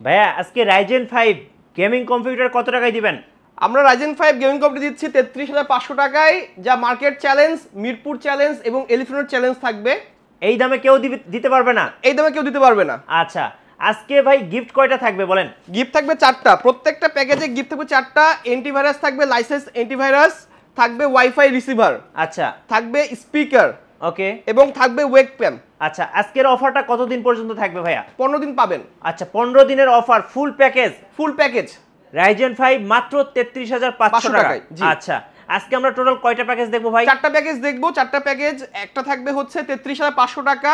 ভাইয়া আজকে Ryzen 5 gaming computer কত টাকায় দিবেন? আমরা Ryzen 5 গেমিং কম্পিউটার দিচ্ছি 33500 টাকায়, যা মার্কেট চ্যালেঞ্জ, মিরপুর চ্যালেঞ্জ এবং এলিফ্যান্ট চ্যালেঞ্জ থাকবে। এই দামে কেউ দিতে পারবে না? এই দামে কেউ দিতে পারবে না। আচ্ছা, আজকে ভাই গিফট কয়টা থাকবে বলেন? গিফট থাকবে 4টা, প্রত্যেকটা প্যাকেজে গিফট থাকবে 4টা। অ্যান্টিভাইরাস থাকবে, লাইসেন্স অ্যান্টিভাইরাস থাকবে, ওয়াইফাই রিসিভার, আচ্ছা থাকবে স্পিকার, ওকে, এবং থাকবে ওয়েবক্যাম। আচ্ছা, আজকের অফারটা কতদিন পর্যন্ত থাকবে ভাইয়া? 15 দিন পাবেন। আচ্ছা, 15 দিনের অফার, ফুল প্যাকেজ। Ryzen 5 মাত্র 33500 টাকায়। আচ্ছা, আজকে আমরা টোটাল কয়টা প্যাকেজ দেখবো ভাই? 4টা প্যাকেজ দেখবো। 4টা প্যাকেজ, একটা থাকবে হচ্ছে 33500 টাকা,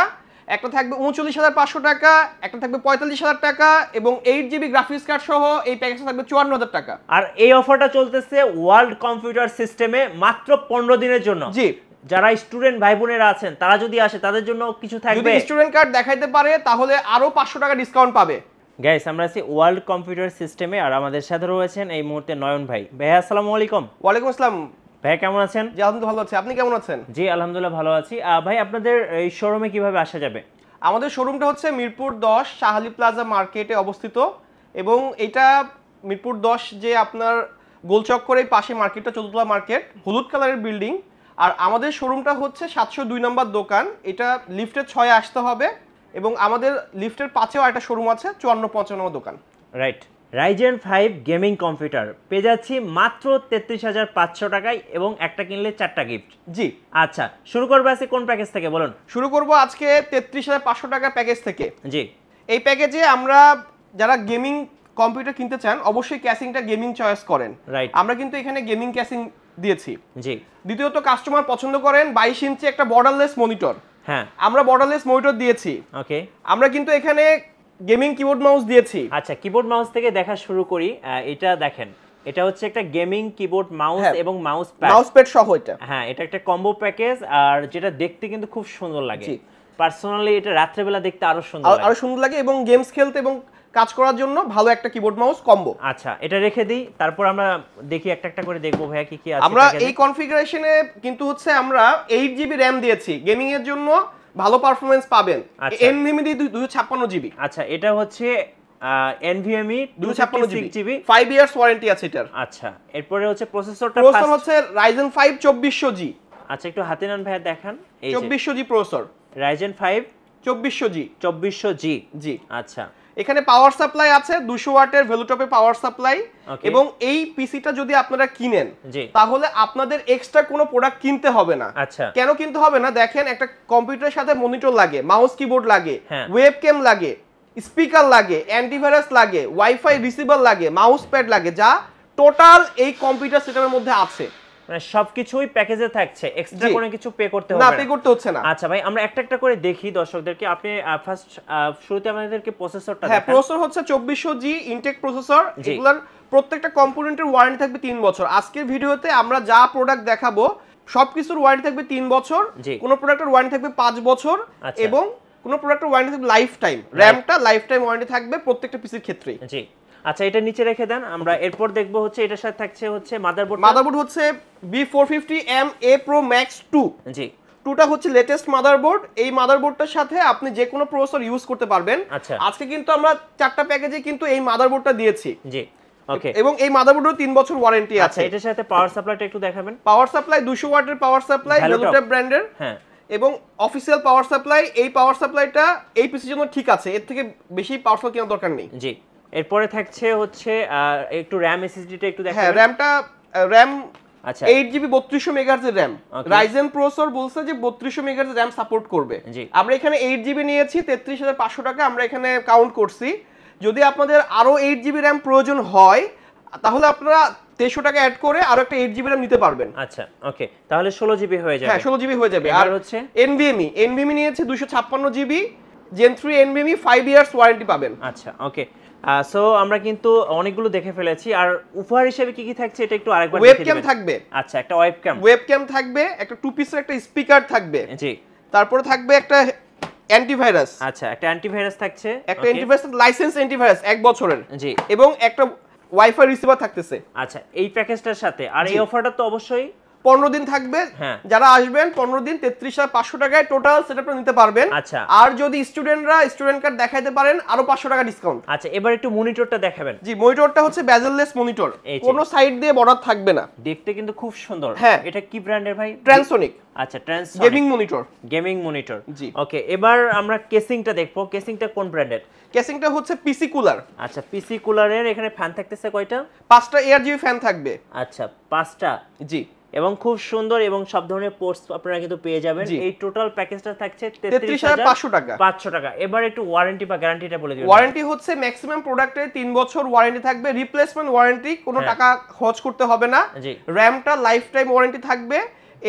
একটা থাকবে 39500 টাকা, একটা থাকবে 45000 টাকা, এবং 8GB গ্রাফিক্স কার্ড সহ এই প্যাকেজটা থাকবে 54000 টাকা। আর এই অফারটা চলতেছে ওয়ার্ল্ড কম্পিউটার সিস্টেমে মাত্র 15 দিনের জন্য। জি, যারা স্টুডেন্ট ভাই বোনেরা আছেন তারা যদি আসে তাদের জন্য কিছু থাকবে। যদি স্টুডেন্ট কার্ড দেখাইতে পারে তাহলে আরো 500 টাকা ডিসকাউন্ট পাবে। গাইস, আমরা আছি ওয়ার্ল্ড কম্পিউটার সিস্টেমে, আর আমাদের সাথে রয়েছেন এই মুহূর্তে নয়ন ভাই। ভাই আসসালামু আলাইকুম। ওয়ালাইকুম আসসালাম। ভাই কেমন আছেন? জি আলহামদুলিল্লাহ ভালো আছি, আপনি কেমন আছেন? জি আলহামদুলিল্লাহ ভালো আছি। ভাই আপনাদের এই শোরুমে কিভাবে আসা যাবে? আমাদের শোরুমটা হচ্ছে মিরপুর 10 শাহালি প্লাজা মার্কেটে অবস্থিত, এবং এটা মিরপুর 10 যে আপনার গোলচক্করের পাশে মার্কেটটা, চতুর্থতলা মার্কেট, হলুদ কালারের বিল্ডিং। আর আমাদের শোরুমটা হচ্ছে 702 নম্বর দোকান, এটা লিফটের 6-এ আসতে হবে, এবং আমাদের লিফটের 5-এও একটা শোরুম আছে, 54-55 নম্বর দোকান। রাইট। Ryzen 5 গেমিং কম্পিউটার পেয়ে যাচ্ছি মাত্র 33500 টাকায়, এবং একটা কিনলে 4টা গিফট। জি। আচ্ছা, শুরু করবো আজকে কোন প্যাকেজ থেকে বলুন? শুরু করব আজকে 33500 টাকার প্যাকেজ থেকে। জি। এই প্যাকেজে আমরা যারা গেমিং কম্পিউটার কিনতে চান অবশ্যই ক্যাসিংটা গেমিং চয়েস করেন। রাইট। আমরা কিন্তু এখানে গেমিং ক্যাসিং দিয়েছি। জি। দ্বিতীয়ত কাস্টমার পছন্দ করেন 22 ইঞ্চি একটা বর্ডারলেস মনিটর। হ্যাঁ, আমরা বর্ডারলেস মনিটর দিয়েছি। ওকে। আমরা কিন্তু এখানে গেমিং কিবোর্ড মাউস দিয়েছি। আচ্ছা, কিবোর্ড মাউস থেকে দেখা শুরু করি। এটা দেখেন, এটা হচ্ছে একটা গেমিং কিবোর্ড মাউস এবং মাউস প্যাড সহ এটা। হ্যাঁ, এটা একটা কম্বো প্যাকেজ, আর যেটা দেখতে কিন্তু খুব সুন্দর লাগে। পার্সোনালি এটা রাত্রেবেলা দেখতে আরো সুন্দর লাগে, এবং গেমস খেলতে এবং কাজ করার জন্য ভালো একটা কিবোর্ড মাউস কম্বো। আচ্ছা, এটা রেখে দিই, তারপর আমরা দেখি একটা একটা করে দেখবো ভাইয়া কি কি আছে। আমরা এই কনফিগারেশনে কিন্তু হচ্ছে আমরা 8GB র‍্যাম দিয়েছি, গেমিং এর জন্য ভালো পারফরম্যান্স পাবেন। NVMe 256GB। আচ্ছা, এটা হচ্ছে NVMe 256GB, 5 ইয়ার্স ওয়ারেন্টি আছে এটার। আচ্ছা, এরপরে হচ্ছে প্রসেসর হচ্ছে Ryzen 5 2400G। আচ্ছা, একটু হাতে নেন ভাইয়া, দেখান। এই 2400G প্রসেসর, Ryzen 5 2400G। জি। আচ্ছা, এখানে পাওয়ার সাপ্লাই আছে 200 ওয়াটের ভ্যালুটপের পাওয়ার সাপ্লাই, এবং এই পিসিটা যদি আপনারা কিনেন তাহলে আপনাদের এক্সট্রা কোনো প্রোডাক্ট কিনতে হবে না। আচ্ছা, কেন কিনতে হবে না? দেখেন, একটা কম্পিউটারের সাথে মনিটর লাগে, মাউস কিবোর্ড লাগে, ওয়েবক্যাম লাগে, স্পিকার লাগে, অ্যান্টিভাইরাস লাগে, ওয়াইফাই রিসিভার লাগে, মাউস প্যাড লাগে, যা টোটাল এই কম্পিউটার সেটআপের মধ্যে আছে। মানে সবকিছুই প্যাকেজে থাকছে, এক্সট্রা কোনো কিছু পে করতে হবে না, পে করতে হচ্ছে না। আচ্ছা ভাই, আমরা একটা একটা করে দেখি দর্শকদেরকে। আপনি ফার্স্ট শুরুতে আমাদেরকে প্রসেসরটা দেখান। হ্যাঁ, প্রসেসর হচ্ছে 2400G ইনটেক প্রসেসর। এগুলার প্রত্যেকটা কম্পোনেন্টের ওয়ারেন্টি থাকবে 3 বছর। আজকের ভিডিওতে আমরা যা প্রোডাক্ট দেখাবো সবকিছুর ওয়ারেন্টি থাকবে 3 বছর, কোন প্রোডাক্টের ওয়ারেন্টি থাকবে 5 বছর, এবং কোন প্রোডাক্টের ওয়ারেন্টি থাকবে লাইফ টাইম। র‍্যামটা লাইফ টাইম ওয়ারেন্টি থাকবে প্রত্যেকটা পিসির ক্ষেত্রে। জি। আচ্ছা, এটা নিচে রেখে দেন। আমরা এরপর দেখব হচ্ছে এটার সাথে থাকছে হচ্ছে মাদারবোর্ড হচ্ছে B450M-A Pro Max 2। জি। 2টা হচ্ছে লেটেস্ট মাদারবোর্ড। এই মাদারবোর্ডটার সাথে আপনি যে কোনো প্রসেসর ইউজ করতে পারবেন। আচ্ছা, আজকে কিন্তু আমরা 4টা প্যাকেজে কিন্তু এই মাদারবোর্ডটা দিয়েছি। জি, ওকে। এবং এই মাদারবোর্ডের 3 বছর ওয়ারেন্টি আছে। আচ্ছা, এটার সাথে পাওয়ার সাপ্লাইটা একটু দেখাবেন। পাওয়ার সাপ্লাই 200 ওয়াটের পাওয়ার সাপ্লাই, ভ্যালুটপ ব্র্যান্ডের। হ্যাঁ, এবং অফিশিয়াল পাওয়ার সাপ্লাই। এই পাওয়ার সাপ্লাইটা এই পিসির জন্য ঠিক আছে, এর থেকে বেশি পাওয়ারফুল কেনার দরকার নেই। জি। এরপরে থাকছে হচ্ছে একটু র‍্যাম এসএসডিটা একটু দেখাবেন। হ্যাঁ, র‍্যাম আচ্ছা 8GB 3200 মেগাহার্জ এর র‍্যাম। রাইজেন প্রসেসর বলছে যে 3200 মেগাহার্জ র‍্যাম সাপোর্ট করবে। আমরা এখানে 8GB নিয়েছি 33500 টাকা, আমরা এখানে কাউন্ট করছি। যদি আপনাদের আরো 8GB র‍্যাম প্রয়োজন হয় তাহলে আপনারা 300 টাকা অ্যাড করে আরো একটা 8GB র‍্যাম নিতে পারবেন। আচ্ছা, ওকে, তাহলে 16GB হয়ে যাবে। হ্যাঁ, 16GB হয়ে যাবে। আর হচ্ছে NVMe নিয়েছে 256GB Gen 3 NVMe, 5 years warranty পাবেন। আচ্ছা, ওকে। সো আমরা কিন্তু অনেকগুলো দেখে ফেলেছি। আর উপহার হিসেবে কি কি থাকছে এটা একটু আরেকবার দেখিয়ে দিবেন। ওয়েবক্যাম থাকবে। আচ্ছা, একটা ওয়েবক্যাম থাকবে, একটা 2 পিসের একটা স্পিকার থাকবে। জি। তারপরে থাকবে একটা অ্যান্টিভাইরাস। আচ্ছা, একটা অ্যান্টিভাইরাস থাকছে, একটা অ্যান্টিভাইরাস লাইসেন্স অ্যান্টিভাইরাস 1 বছরের। জি। এবং একটা ওয়াইফাই রিসিভার থাকতেছে। আচ্ছা, এই প্যাকেজটার সাথে আর এই অফারটা তো অবশ্যই 15 দিন থাকবে, যারা আসবেন 15 দিন 33,500 টাকায় টোটাল সেটআপটা নিতে পারবেন। আচ্ছা, আর যদি স্টুডেন্টরা স্টুডেন্ট কার্ড দেখাইতে পারেন আরো 500 টাকা ডিসকাউন্ট। আচ্ছা, এবার একটু মনিটরটা দেখাবেন। জি, মনিটরটা হচ্ছে বেজেললেস মনিটর, কোনো সাইড দিয়ে বর্ডার থাকবে না, দেখতে কিন্তু খুব সুন্দর। হ্যাঁ, এটা কি ব্র্যান্ডের ভাই? ট্রান্সোনিক। আচ্ছা, ট্রান্সোনিক গেমিং মনিটর। জি, ওকে, এবার আমরা কেসিংটা দেখবো। কেসিংটা কোন ব্র্যান্ডের? কেসিংটা হচ্ছে পিসি কুলার। আচ্ছা, পিসি কুলারের এখানে ফ্যান থাকতেছে কয়টা? 5টা ARGB ফ্যান থাকবে। আচ্ছা, 5টা। জি, এবং খুব সুন্দর এবং সব ধরনের পোর্টস আপনারা কিন্তু পেয়ে যাবেন। এই টোটাল প্যাকেজটা থাকছে 33,500 টাকা। 500 টাকা। এবার একটু ওয়ারেন্টি বা গ্যারান্টিটা বলে দিবেন। ওয়ারেন্টি হচ্ছে ম্যাক্সিমাম প্রোডাক্টের 3 বছর ওয়ারেন্টি থাকবে, রিপ্লেসমেন্ট ওয়ারেন্টি, কোনো টাকা খরচ করতে হবে না। র‍্যামটা লাইফ টাইম ওয়ারেন্টি থাকবে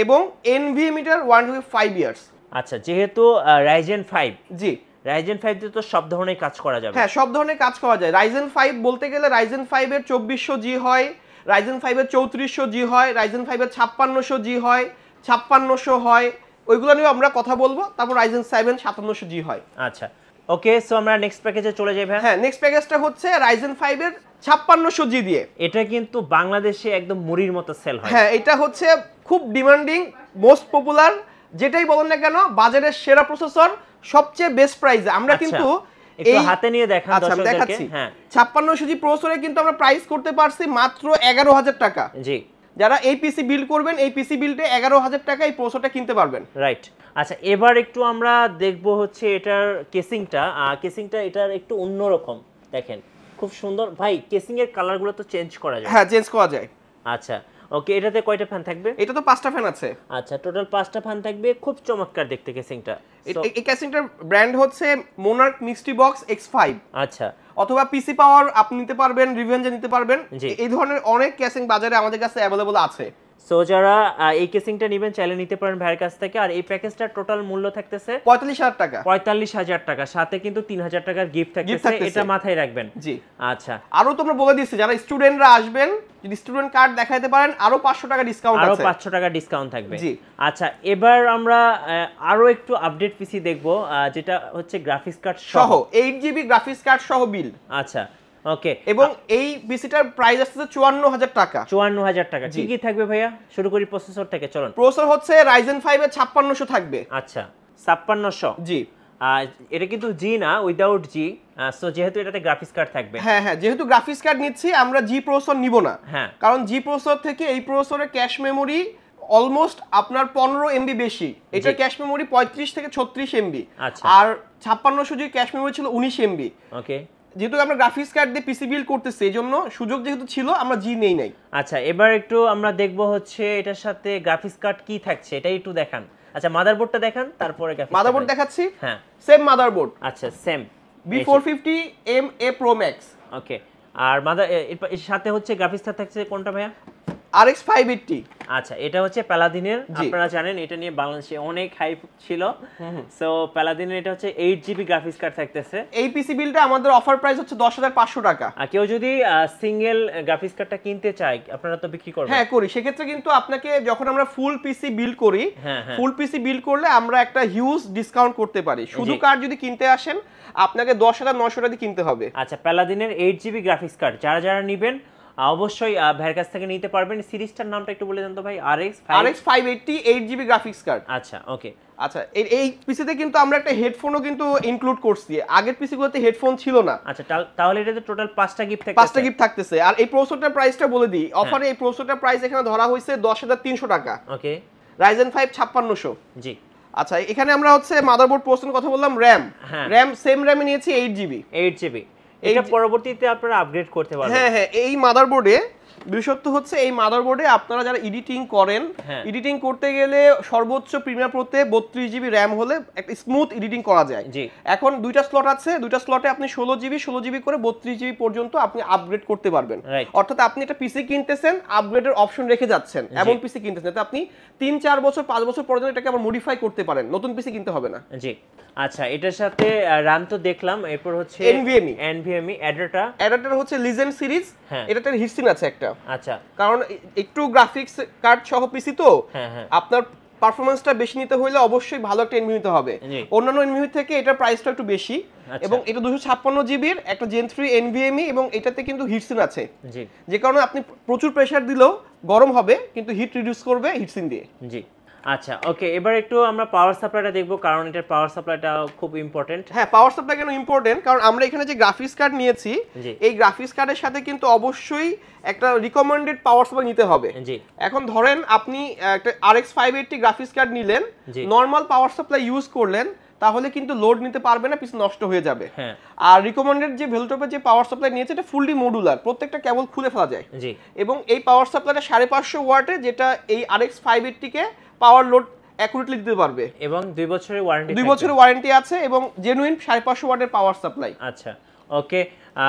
এবং NVMe টার ওয়ারেন্টি 5 ইয়ার্স। আচ্ছা, যেহেতু Ryzen 5, জি, Ryzen 5 দিয়ে তো সব ধরনের কাজ করা যাবে। হ্যাঁ, সব ধরনের কাজ করা যায়। Ryzen 5 বলতে গেলে Ryzen 5 এর 2400G হয়, Ryzen 5 এর 3400G হয়, Ryzen 5 এর 5600G হয়, 5600 হয়, ওইগুলো নিয়ে আমরা কথা বলবো। তারপর Ryzen 7 5700G হয়। আচ্ছা, ওকে, সো আমরা নেক্সট প্যাকেজে চলে যাই ভাই। হ্যাঁ, নেক্সট প্যাকেজটা হচ্ছে Ryzen 5 এর 5600G দিয়ে। এটা কিন্তু বাংলাদেশে একদম মুড়ির মতো সেল হয়। হ্যাঁ, এটা হচ্ছে খুব ডিমান্ডিং, মোস্ট পপুলার, যেটাই বলেন না কেন বাজারের সেরা প্রসেসর, সবচেয়ে বেস্ট প্রাইসে। আমরা কিন্তু একটু হাতে নিয়ে দেখান দর্শকদেরকে। হ্যাঁ, 5600G প্রসেসরে কিন্তু আমরা প্রাইস করতে পারছি মাত্র 11000 টাকা। জি, যারা এই পিসি বিল্ড করবেন, এই পিসি বিল্ডে 11000 টাকা এই প্রসেসরটা কিনতে পারবেন। রাইট। আচ্ছা, এবার একটু আমরা দেখব হচ্ছে এটার কেসিংটা। কেসিংটা এটার একটু অন্যরকম, দেখেন খুব সুন্দর ভাই। কেসিং এর কালারগুলো তো চেঞ্জ করা যায়? হ্যাঁ, চেঞ্জ করা যায়। আচ্ছা, ওকে, এটাতে কয়টা ফ্যান থাকবে? এটা তো 5টা ফ্যান আছে। আচ্ছা, টোটাল 5টা ফ্যান থাকবে। খুব চমৎকার দেখতে কেসিংটা। এই কেসিংটার ব্র্যান্ড হচ্ছে মোনার্ক মিস্ট্রি বক্স X5। আচ্ছা, অথবা পিসি পাওয়ার আপনি নিতে পারবেন, রিভেঞ্জে নিতে পারবেন। এই ধরনের অনেক কেসিং বাজারে আমাদের কাছে অ্যাভেলেবল আছে। সো যারা এই কেসিংটা নেবেন চাইলে নিতে পারেন ভাইয়ের কাছ থেকে। আর এই প্যাকেজটা টোটাল মূল্য থাকতেছে 45,000 টাকা। 45,000 টাকা, সাথে কিন্তু 3,000 টাকার গিফট থাকতেছে, এটা মাথায় রাখবেন। জি, আচ্ছা, আরো তোমরা বলে দিচ্ছি যারা স্টুডেন্টরা আসবেন, যদি স্টুডেন্ট কার্ড দেখাইতে পারেন আরো 500 টাকা ডিসকাউন্ট আছে। আরো 500 টাকা ডিসকাউন্ট থাকবে। জি, আচ্ছা, এবার আমরা আরো একটু আপডেট পিসি দেখব, যেটা হচ্ছে গ্রাফিক্স কার্ড সহ 8GB গ্রাফিক্স কার্ড সহ বিল্ড। আচ্ছা, ওকে, এবং এই পিসিটার প্রাইস আসছে 54,000 টাকা। 54,000 টাকা। কি কি থাকবে ভাইয়া? শুরু করি প্রসেসর থেকে, চলুন। প্রসেসর হচ্ছে Ryzen 5 এর 5600 থাকবে। আচ্ছা, 5600। জি, এটা কিন্তু জি না, উইদাউট জি। সো যেহেতু এটাতে গ্রাফিক্স কার্ড থাকবে। হ্যাঁ হ্যাঁ, যেহেতু গ্রাফিক্স কার্ড নিচ্ছি আমরা জি প্রসেসর নিব না। হ্যাঁ, কারণ জি প্রসেসর থেকে এই প্রসেসরের ক্যাশ মেমোরি অলমোস্ট আপনার 15 MB বেশি। এটা ক্যাশ মেমোরি 35 থেকে 36 MB। আচ্ছা, আর 5600 ক্যাশ মেমোরি ছিল 19 MB। ওকে, যেহেতু আমরা গ্রাফিক্স কার্ড দিয়ে পিসি বিল্ড করতেছি, এজন্য সুযোগ যেহেতু ছিল আমরা জি নেই নাই। আচ্ছা, এবার একটু আমরা দেখব হচ্ছে এটার সাথে গ্রাফিক্স কার্ড কি থাকছে, এটাই একটু দেখান। আচ্ছা, মাদারবোর্ডটা দেখান, তারপরে গ্রাফিক্স মাদারবোর্ড দেখাচ্ছি। হ্যাঁ, সেম মাদারবোর্ড। আচ্ছা, সেম B450MA Pro Max। ওকে, আর এর সাথে হচ্ছে গ্রাফিক্স কার্ড থাকছে কোনটা ভাইয়া? RX 580। আচ্ছা, এটা হচ্ছে প্যালাদিনের। আপনারা জানেন এটা নিয়ে বাংলাদেশে অনেক হাইপ ছিল। সো প্যালাদিনের এটা হচ্ছে 8GB গ্রাফিক্স কার্ড থাকতেছে। এই পিসি বিলটা আমাদের অফার প্রাইস হচ্ছে 10,500 টাকা। আর কেউ যদি সিঙ্গেল গ্রাফিক্স কার্ডটা কিনতে চায় আপনারা তো বিক্রি করবেন? হ্যাঁ, করি। সেক্ষেত্রে কিন্তু আপনাকে যখন আমরা ফুল পিসি বিল্ড করি, ফুল পিসি বিল্ড করলে আমরা একটা হিউজ ডিসকাউন্ট করতে পারি। শুধু কার্ড যদি কিনতে আসেন আপনাকে 10,900 টাকা দিয়ে কিনতে হবে। আচ্ছা, প্যালাদিনের 8GB গ্রাফিক্স কার্ড যারা যারা নেবেন অবশ্যই ভাইয়ের কাছ থেকে নিতে পারবেন। সিরিজটার নামটা একটু বলে দেন তো ভাই। RX 580 8GB graphics card. আচ্ছা, ওকে। আচ্ছা, এই পিসিতে কিন্তু আমরা একটা হেডফোনও কিন্তু ইনক্লুড করছি। আগের পিসিগুলোতে হেডফোন ছিল না। আচ্ছা, তাহলে এটাতে টোটাল 5টা গিফট থাকছে। 5টা গিফট থাকতেছে। আর এই প্রসেসরটার প্রাইসটা বলে দিই। অফারে এই প্রসেসরটার প্রাইস এখানে ধরা হয়েছে 10,300 টাকা। ওকে, Ryzen 5 5600। জি, আচ্ছা, এখানে আমরা হচ্ছে মাদারবোর্ড প্রসেসর কথা বললাম। র‍্যাম সেম র‍্যামে নিয়েছি 8GB। 8GB। এটা পরবর্তীতে আপনারা আপগ্রেড করতে পারবেন। হ্যাঁ হ্যাঁ, এই মাদারবোর্ডে বিশেষত্ব হচ্ছে এই মাদারবোর্ডে আপনারা যারা এডিটিং করেন, এডিটিং করতে গেলে সর্বোচ্চ প্রিমিয়ার প্রোতে 32GB র‍্যাম হলে একটা স্মুথ এডিটিং করা যায়। এখন দুইটা স্লট আছে, দুইটা স্লটে আপনি 16GB করে 32GB পর্যন্ত আপনি আপগ্রেড করতে পারবেন। অর্থাৎ আপনি একটা পিসি কিনতেছেন, আপগ্রেডের অপশন রেখে যাচ্ছেন, এমন পিসি কিনতেছেন যাতে আপনি 3-4 বছর 5 বছর পর্যন্ত এটাকে আবার মডিফাই করতে পারেন, নতুন পিসি কিনতে হবে না। জি, আচ্ছা, এটার সাথে রাম তো দেখলাম, এরপর হচ্ছে NVMe অ্যাডাপ্টার হচ্ছে লিজেন্ড সিরিজ। এটাতে হিটসিন আছে একটা। আচ্ছা, কারণ একটু গ্রাফিক্স কার্ড সহ পিসি তো আপনার পারফরম্যান্সটা বেশি নিতে হলে অবশ্যই ভালো একটা NVMe নিতে হবে। অন্যান্য NVMe থেকে এটার প্রাইসটা একটু বেশি। আচ্ছা। এবং এটা 256 জিবির একটা Gen 3 NVMe এবং এটাতে কিন্তু হিটসিন আছে, জি যে কারণে আপনি প্রচুর প্রেসার দিলেও গরম হবে কিন্তু হিট রিডিউস করবে হিটসিন দিয়ে। জি আচ্ছা ওকে, এবার একটু আমরা পাওয়ার সাপ্লাইটা দেখবো, কারণ এটার পাওয়ার সাপ্লাইটা খুব ইম্পর্টেন্ট। হ্যাঁ, পাওয়ার সাপ্লাই কেন ইম্পর্টেন্ট, কারণ আমরা এখানে যে গ্রাফিক্স কার্ড নিয়েছি জি। এই গ্রাফিক্স কার্ডের সাথে কিন্তু অবশ্যই একটা রিকমেন্ডেড পাওয়ার সাপ্লাই নিতে হবে। জি। এখন ধরেন আপনি একটা RX 580 গ্রাফিক্স কার্ড নিলেন, জি। নরমাল পাওয়ার সাপ্লাই ইউজ করলেন, তাহলে কিন্তু লোড নিতে পারবে না, পিছনে নষ্ট হয়ে যাবে। হ্যাঁ। আর রিকমেন্ডেড যে ভেলটপের যে পাওয়ার সাপ্লাই নিয়েছে এটা ফুললি মডুলার, প্রত্যেকটা কেবল খুলে ফেলা যায়। জি। এবং এই পাওয়ার সাপ্লাইটা 550 ওয়াটে, যেটা এই RX 580 কে পাওয়ার লোড অ্যাকুরেটলি দিতে পারবে এবং 2 বছরের ওয়ারেন্টি 2 বছরের ওয়ারেন্টি আছে এবং জেনুইন 550 ওয়াটের পাওয়ার সাপ্লাই। আচ্ছা ওকে,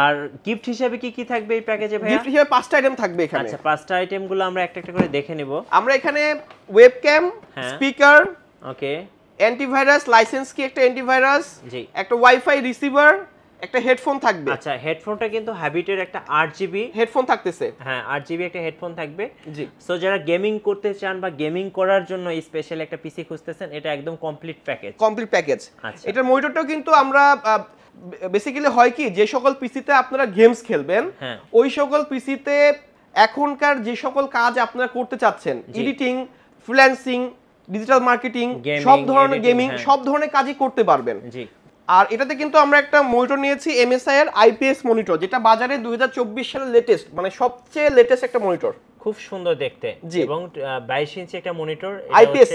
আর গিফট হিসেবে কি কি থাকবে এই প্যাকেজে ভাইয়া? গিফট হিসেবে 5টা আইটেম থাকবে এখানে। আচ্ছা 5টা আইটেমগুলো আমরা একটা একটা করে দেখে নেব। আমরা এখানে ওয়েবক্যাম, হ্যাঁ। স্পিকার, ওকে, অ্যান্টিভাইরাস লাইসেন্স কি একটা অ্যান্টিভাইরাস, জি। একটা ওয়াইফাই রিসিভার, একটা হেডফোন থাকবে। আচ্ছা হেডফোনটা কিন্তু হ্যাবিটের একটা 8GB হেডফোন থাকতেছে। হ্যাঁ 8GB একটা হেডফোন থাকবে। জি। সো যারা গেমিং করতে চান বা গেমিং করার জন্য স্পেশাল একটা পিসি খুঁজতেছেন, এটা একদম কমপ্লিট প্যাকেজ। Complete package. আচ্ছা। এটার মনিটরটাও কিন্তু আমরা বেসিক্যালি হয় কি, যে সকল পিসিতে আপনারা গেমস খেলবেন হ্যাঁ। ওই সকল পিসিতে এখনকার যে সকল কাজ আপনারা করতে চাচ্ছেন, editing, freelancing, digital marketing, Gaming, সব ধরনের editing, গেমিং, হ্যাঁ। সব ধরনের কাজই করতে পারবেন। জি। আর এটাতে কিন্তু আমরা একটা মনিটর নিয়েছি MSI এর IPS মনিটর, যেটা বাজারে 2024 সালের লেটেস্ট, মানে সবচেয়ে লেটেস্ট একটা মনিটর। খুব সুন্দর দেখতে। জি। এবং 22 ইঞ্চি একটা monitor, IPS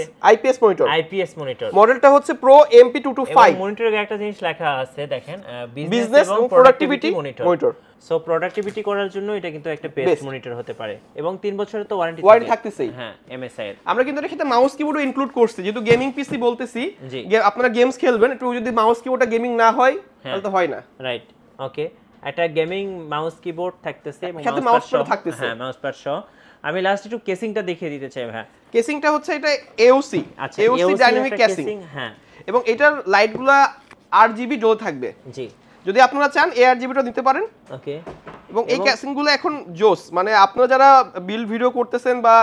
monitor. IPS monitor. মডেলটা হচ্ছে Pro এবং MP225। মনিটরে একটা জিনিস লেখা আছে দেখেন, Business বিজনেস এবং এবং productivity productivity monitor. monitor। So productivity করার জন্য এটা কিন্তু একটা বেস্ট Best। মনিটর হতে পারে এবং 3 বছরের তো ওয়ারেন্টি থাকতেছেই। হ্যাঁ MSI এর। আমরা কিন্তু এর সাথে মাউস কিবোর্ডও ইনক্লুড করছি, যেহেতু গেমিং পিসি বলতেছি, জি। আপনারা গেমস খেলবেন, একটু যদি মাউস কিবোর্ডটা গেমিং না হয় তাহলে তো হয় না। রাইট ওকে, একটা গেমিং মাউস কিবোর্ড থাকতেছে এবং সাথে মাউস mouse প্যাড pad থাকতেছে। হ্যাঁ মাউস প্যাড সহ। আমি লাস্ট একটু কেসিংটা দেখিয়ে দিতে চাই ভাই। কেসিংটা হচ্ছে এটা AOC, আচ্ছা AOC ডাইনামিক কেসিং। হ্যাঁ। এবং এটার লাইটগুলা RGB জ্বলে থাকবে। জি। যদি আপনারা চান ARGBটা দিতে পারেন। ওকে। এবং এই ক্যাসিংগুলো এখন জোস, মানে আপনারা যারা বিল ভিডিও করতেছেন বা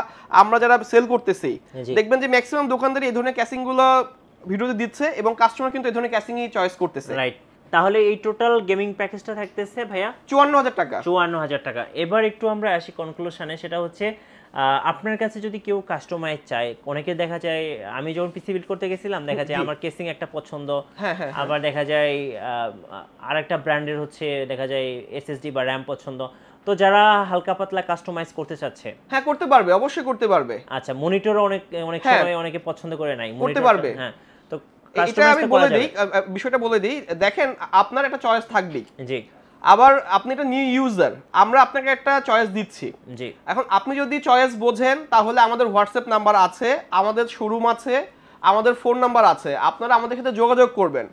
আমরা যারা সেল করতেছি, জি। দেখবেন যে ম্যাক্সিমাম দোকানদারই এই ধরনের ক্যাসিংগুলো ভিডিওতে দিচ্ছে এবং কাস্টমার কিন্তু এই ধরনের ক্যাসিংই চয়েস করতেছে। রাইট, তাহলে এই টোটাল গেমিং প্যাকেজটা থাকতেছে ভাইয়া 54,000 টাকা। 54,000 টাকা। এবার একটু আমরা আসি কনক্লুশনে, সেটা হচ্ছে আপনার কাছে যদি কেউ কাস্টমাইজ চায়, অনেকে দেখা যায়, আমি যখন পিসি বিল্ড করতে গেছিলাম দেখা যায় আমার কেসিং একটা পছন্দ, আবার দেখা যায় আরেকটা ব্র্যান্ডের হচ্ছে দেখা যায় SSD বা RAM পছন্দ। তো যারা হালকা পাতলা কাস্টমাইজ করতে চাচ্ছে, হ্যাঁ করতে পারবে, অবশ্যই করতে পারবে। আচ্ছা মনিটরও অনেক সময় অনেকে পছন্দ করে নাই, করতে পারবে। হ্যাঁ, তো এটা আমি বলে দিই, বিষয়টা বলে দিই। দেখেন আপনার একটা চয়েস থাকবেই। জি। আবার আপনি একটা নিউ ইউজার, আমরা আপনাকে একটা চয়েস দিচ্ছি। জি। এখন আপনি যদি চয়েস বোঝেন তাহলে আমাদের হোয়াটসঅ্যাপ নাম্বার আছে, আমাদের শোরুম আছে, আমাদের ফোন নাম্বার আছে, আপনারা আমাদের সাথে যোগাযোগ করবেন।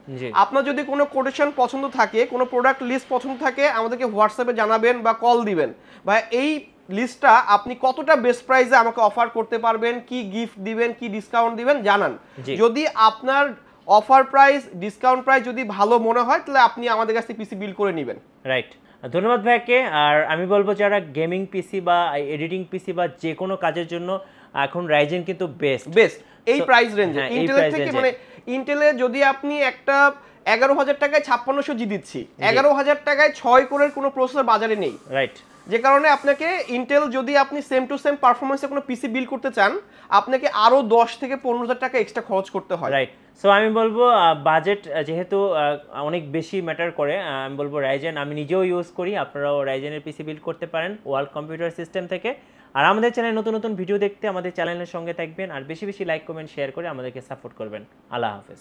আপনার যদি কোনো কোটেশন পছন্দ থাকে, কোনো প্রোডাক্ট লিস্ট পছন্দ থাকে, আমাদেরকে হোয়াটসঅ্যাপে জানাবেন বা কল দিবেন, ভাই এই লিস্টটা আপনি কতটা বেস্ট প্রাইসে আমাকে অফার করতে পারবেন, কি গিফট দিবেন, কি ডিসকাউন্ট দিবেন জানান। যদি আপনার অফার প্রাইস, ডিসকাউন্ট প্রাইস যদি ভালো মনে হয় তাহলে আপনি আমাদের কাছ থেকে পিসি বিল্ড করে নেবেন। রাইট, ধন্যবাদ ভাইকে। আর আমি বলবো যারা গেমিং পিসি বা এডিটিং পিসি বা যে কোনো কাজের জন্য এখন রাইজেন কিন্তু বেস্ট এই প্রাইস রেঞ্জে। ইন্টেলের থেকে, মানে ইন্টেলে যদি আপনি একটা 11,000 টাকায় 5600G দিচ্ছি, 11,000 টাকায় 6 কোরের কোনো প্রসেসর বাজারে নেই। রাইট, যে কারণে আপনাকে ইন্টেল, যদি আপনি সেম টু সেম পারফরমেন্সে কোনো পিসি বিল্ড করতে চান, আপনাকে আরো 10 থেকে 15,000 টাকা এক্সট্রা খরচ করতে হয়। রাইট, সো আমি বলবো বাজেট যেহেতু অনেক বেশি ম্যাটার করে, আমি বলবো রাইজেন, আমি নিজেও ইউজ করি, আপনারাও রাইজেনের পিসি বিল্ড করতে পারেন ওয়ার্ল্ড কম্পিউটার সিস্টেম থেকে। আর আমাদের চ্যানেলে নতুন নতুন ভিডিও দেখতে আমাদের চ্যানেলের সঙ্গে থাকবেন, আর বেশি বেশি লাইক কমেন্ট শেয়ার করে আমাদেরকে সাপোর্ট করবেন। আল্লাহ হাফেজ।